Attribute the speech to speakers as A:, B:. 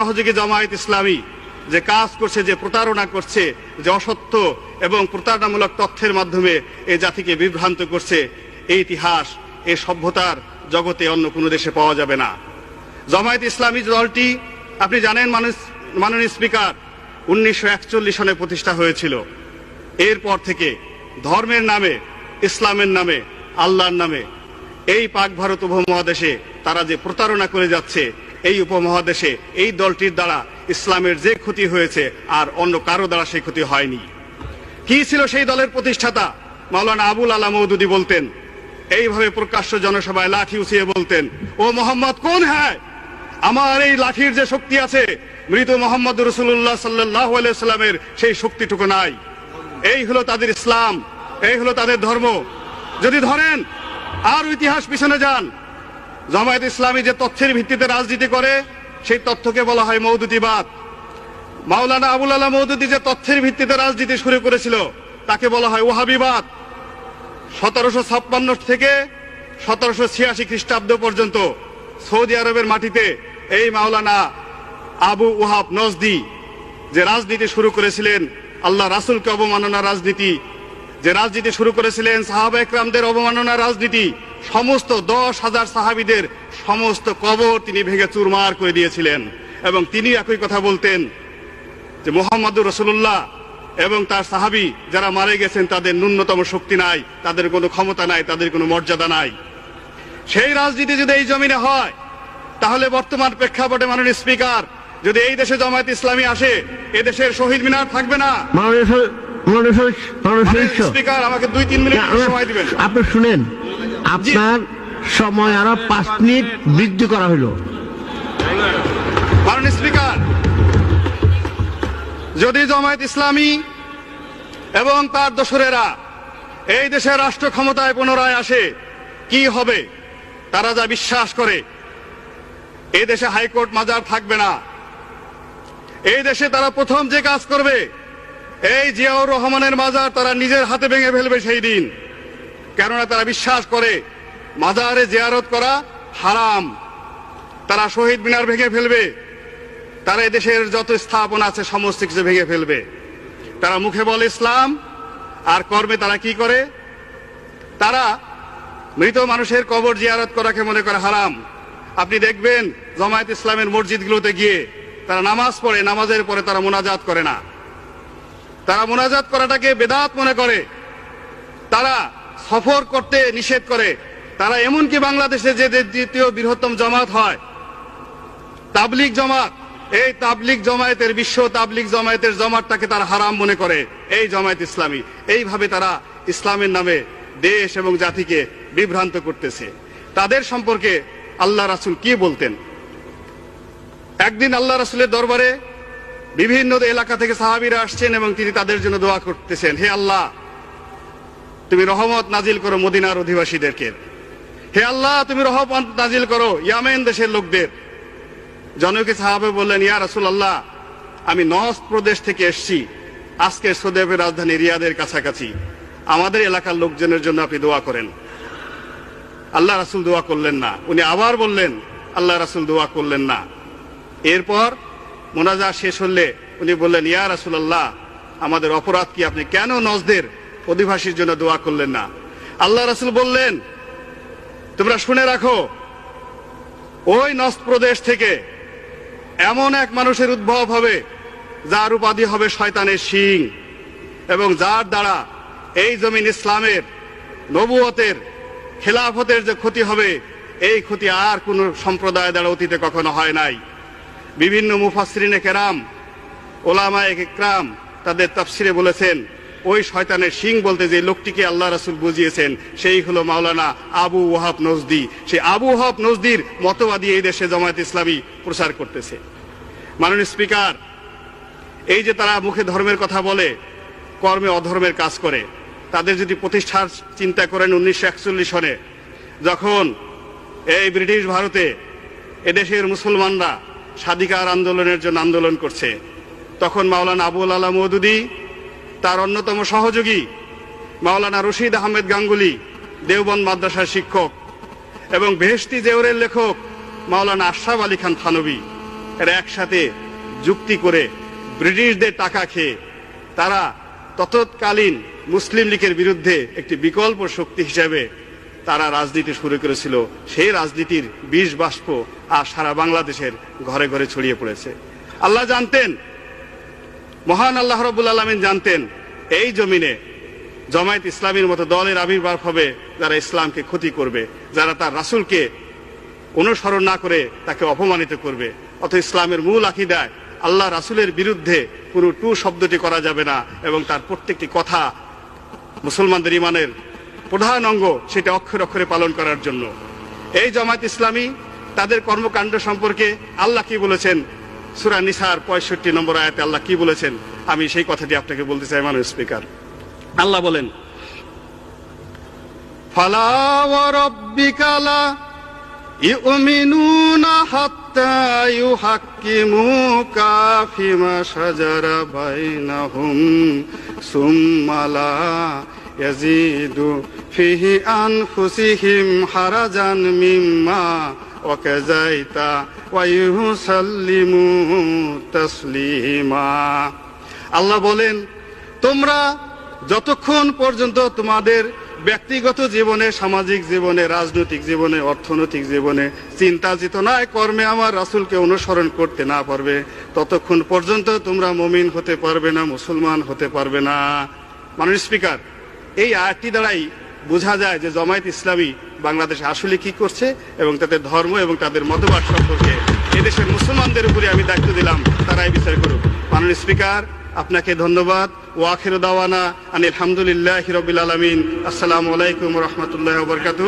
A: সহযোগী জামায়াত ইসলামী যে কাজ করছে, যে প্রতারণা করছে, যে অসত্য এবং প্রতারণামূলক তথ্যের মাধ্যমে এই জাতিকে বিভ্রান্ত করছে, এই ইতিহাস এই সভ্যতার জগতে অন্য কোনো দেশে পাওয়া যাবে না। জামায়াত ইসলামী দলটি আপনি জানেন মাননীয় স্পিকার 1941 সনে প্রতিষ্ঠা হয়েছিল। এরপর থেকে ধর্মের নামে, ইসলামের নামে, আল্লাহর নামে এই পাক ভারত উপমহাদেশে তারা যে প্রতারণা করে যাচ্ছে, এই উপমহাদেশে এই দলটির দ্বারা ইসলামের যে ক্ষতি হয়েছে আর অন্য কারো দ্বারা সেই ক্ষতি হয়নি। কি ছিল সেই দলের প্রতিষ্ঠাতা? মাওলানা আবুল আলা মওদুদী বলতেন, এইভাবে প্রকাশ্য জনসভায় লাঠি উঠিয়ে বলতেন, ও মোহাম্মদ কোন হ্যায়, আমার এই লাঠির যে শক্তি আছে মৃত মোহাম্মদ রাসূলুল্লাহ সাল্লাল্লাহু আলাইহি সাল্লামের সেই শক্তিটুকু নাই। এই হলো তাদের ইসলাম, এই হলো তাদের ধর্ম। যদি ধরেন আর ইতিহাস পিছনে যান, জামায়াত ইসলামী যে তথ্যের ভিত্তিতে রাজনীতি করে সেই তথ্যকে বলা হয় মওদুদিবাদ। মাওলানা আবুল আলা মওদুদী যে তথ্যের ভিত্তিতে রাজনীতি শুরু করেছিল তাকে বলা হয় ওয়াহাবিবাদ। 1756 থেকে 1786 খ্রিস্টাব্দ পর্যন্ত সৌদি আরবের মাটিতে এই মাওলানা আবু ওয়াহাব নজদি যে রাজনীতি শুরু করেছিলেন, আল্লাহ রাসূলকে অবমাননার রাজনীতি, যে রাজনীতি শুরু করেছিলেন সাহাবা একরামদের অবমাননার রাজনীতি, সমস্ত 10,000 সাহাবীদের সমস্ত কবর তিনি ভেঙে চুরমার করে দিয়েছিলেন। এবং তিনি একই কথা বলতেন যে মুহাম্মদুর রাসূলুল্লাহ এবং তার সাহাবী যারা মারা গেছেন তাদের ন্যূনতম শক্তি নাই, তাদের কোনো ক্ষমতা নাই, তাদের কোনো মর্যাদা নাই। সেই রাজনীতি যদি এই জমিনে হয় তাহলে বর্তমান প্রেক্ষাপটে মাননীয় স্পিকার, যদি এই দেশে জামায়াত ইসলামী আসে, এই দেশের শহীদ মিনার থাকবে না। স্পিকার আমাকে 2-3 মিনিট সময় দিবেন।
B: আপনি শুনেন, আপনার সময় আরো 5 মিনিট বৃদ্ধি করা হলো।
A: মাননীয় স্পিকার, যদি জামায়াত ইসলামী এবং তার দোসরেরা এই দেশের রাষ্ট্র ক্ষমতায় পুনরায় আসে, কি হবে? তারা যা বিশ্বাস করে, এই দেশে হাইকোর্ট মাজার থাকবে না। এই দেশে তারা প্রথম যে কাজ করবে, এই জিয়াউর রহমানের মাজার তারা নিজের হাতে ভেঙে ফেলবে সেই দিন। কেননা তারা বিশ্বাস করে মাজারে জিয়ারত করা হারাম। তারা শহীদ মিনার ভেঙে ফেলবে, তারা এই দেশের যত স্থাপনা আছে সমস্ত কিছু ভেঙে ফেলবে। তারা মুখে বলে ইসলাম, আর কর্মে তারা কি করে? তারা মৃত মানুষের কবর জিয়ারত করাকে মনে করে হারাম। আপনি দেখবেন জামায়াত ইসলামের মসজিদগুলোতে গিয়ে তারা নামাজ পড়ে, নামাজের পরে তারা মুনাজাত করে না। তারা মুনাজাত করাটাকে বেদাত মনে করে। তারা সফর করতে নিষেধ করে। তারা এমনকি বাংলাদেশে যে দ্বিতীয় বৃহত্তম জামাত হয় তাবলিগ জামাত, এই তাবলিগ জামায়াতের, বিশ্ব তাবলিগ জামায়াতের জামাতটাকে তারা হারাম মনে করে এই জামায়াত ইসলামী। এইভাবে তারা ইসলামের নামে দেশ এবং জাতিকে বিভ্রান্ত করতেছে। তাদের সম্পর্কে আল্লাহ রাসূল কি বলতেন? একদিন আল্লাহ রাসূলের দরবারে বিভিন্ন এলাকা থেকে সাহাবীরা আসছেন এবং তিনি তাদের জন্য দোয়া করতেছেন, হে আল্লাহ, তুমি রহমত নাজিল করো মদিনার অধিবাসীদেরকে। হে আল্লাহ, তুমি রহমত নাজিল করো ইয়ামেন দেশের লোকদের। জনকে সাহাবে বললেন, ইয়া রাসূলুল্লাহ, আমি নজদ প্রদেশ থেকে এসেছি, আজকে সৌদি আরবের রাজধানী রিয়াদের কাছাকাছি, আমাদের এলাকার লোকজনের জন্য আপনি দোয়া করেন। আল্লাহ রাসূল দোয়া করলেন না। উনি আবার বললেন, আল্লাহ রাসূল দোয়া করলেন না। এরপর মোনাজাত শেষ হলে উনি বললেন, ইয়া রাসূলুল্লাহ, আমাদের অপরাধ কি? আপনি কেন নজদের অধিবাসীর জন্য দোয়া করলেন না? আল্লাহ রাসূল বললেন, তোমরা শুনে রাখো, ওই নজদ প্রদেশ থেকে এমন এক মানুষের উদ্ভব হবে যার উপাধি হবে শয়তানের শিং, এবং যার দ্বারা এই জমিন ইসলামের, নবুয়তের, খেলাফতের যে ক্ষতি হবে, এই ক্ষতি আর কোন সম্প্রদায় দ্বারা অতীতে কখনো হয় নাই। বিভিন্ন মুফাসসিরিনে কেরাম, ওলামায়ে ইকরাম তাদের তাফসিরে বলেছেন, ওই শয়তানের শিং বলতে যে লোকটিকে আল্লাহ রাসূল বুঝিয়েছেন সেই হলো মাওলানা আবু ওয়াহাব নজদি। সেই আবু ওয়াহাব নজদির মতবাদী এই দেশে জামায়াত ইসলামী প্রচার করতেছে। মাননীয় স্পিকার, এই যে তারা মুখে ধর্মের কথা বলে, কর্মে অধর্মের কাজ করে, তাদের যদি প্রতিষ্ঠার চিন্তা করেন 1941 সনে যখন এই ব্রিটিশ ভারতে এদেশের মুসলমানরা স্বাধিকার আন্দোলনের জন্য আন্দোলন করছে, তখন মাওলানা আবুল আলা মওদুদী, তার অন্যতম সহযোগী মাওলানা রশিদ আহমেদ গাঙ্গুলি, দেওবন্দ মাদ্রাসার শিক্ষক, এবং বেহেশতি জেওরের লেখক মাওলানা আশরাফ আলী খান থানভী, এরা একসাথে যুক্তি করে ব্রিটিশদের টাকা খেয়ে তারা তৎকালীন মুসলিম লীগের বিরুদ্ধে একটি বিকল্প শক্তি হিসেবে তারা রাজনীতি শুরু করেছিল। সেই রাজনীতির বিষ বাষ্প আর সারা বাংলাদেশের ঘরে ঘরে ছড়িয়ে পড়েছে। আল্লাহ জানতেন, মহান আল্লাহ রাব্বুল আলামিন জানতেন, এই জমিনে জামায়াত ইসলামীর মতো দলের আবির্ভাব হবে যারা ইসলামকে ক্ষতি করবে, যারা তার রাসূলকে অনুসরণ না করে তাকে অপমানিত করবে। অত ইসলামের মূল আকীদায় আল্লাহ রাসূলের বিরুদ্ধে কোনো টু শব্দটি করা যাবে না, এবং তার প্রত্যেকটি কথা মুসলমানদের ঈমানের প্রধান অঙ্গ, সেটা অক্ষরে অক্ষরে পালন করার জন্য। এই জামায়াত ইসলামী তাদের কর্মকাণ্ড সম্পর্কে আল্লাহ কি বলেছেন, সূরা নিসার 65 নম্বর আয়াতে আল্লাহ কি বলেছেন, আমি সেই কথাটি আপনাকে বলতে চাই মাননীয় স্পিকার। আল্লাহ বলেন, ফালা ওয়া রাব্বিকা লা ইউমিনুনা হাত্তা ইউহাক্কিমুকা ফিমা শাজারা বাইনাহুম সুম্মা লা ইয়াজিদু ফিহি আনফুসিহিম হারাজান মিম্মা ওয়াকাযাইতা ওয়া ইউসাল্লিমু তাসলিমা। আল্লাহ বলেন, তোমরা যতক্ষণ পর্যন্ত তোমাদের ব্যক্তিগত জীবনে, সামাজিক জীবনে, রাজনৈতিক জীবনে, অর্থনৈতিক জীবনে চিন্তা চেতনায় কর্মে আমার রাসূলকে অনুসরণ করতে না পারবে, ততক্ষণ পর্যন্ত তোমরা মুমিন হতে পারবে না, মুসলমান হতে পারবে না। মাননীয় স্পিকার, এই আয়াতটি দ্বারাই বোঝা যায় যে জামায়াত ইসলামী বাংলাদেশে আসলে কি করছে এবং তাদের ধর্ম এবং তাদের মতবাদ সম্পর্কে এদেশের মুসলমানদের উপরে আমি দায়িত্ব দিলাম, তারাই বিচার করুক। মাননীয় স্পিকার, আপনাকে ধন্যবাদ। ওয়া আখিরু দাওয়ানা আনিল হামদুলিল্লাহি রাব্বিল আলামিন। আসসালামু আলাইকুম ওয়া রাহমাতুল্লাহি ওয়া বারাকাতুহু।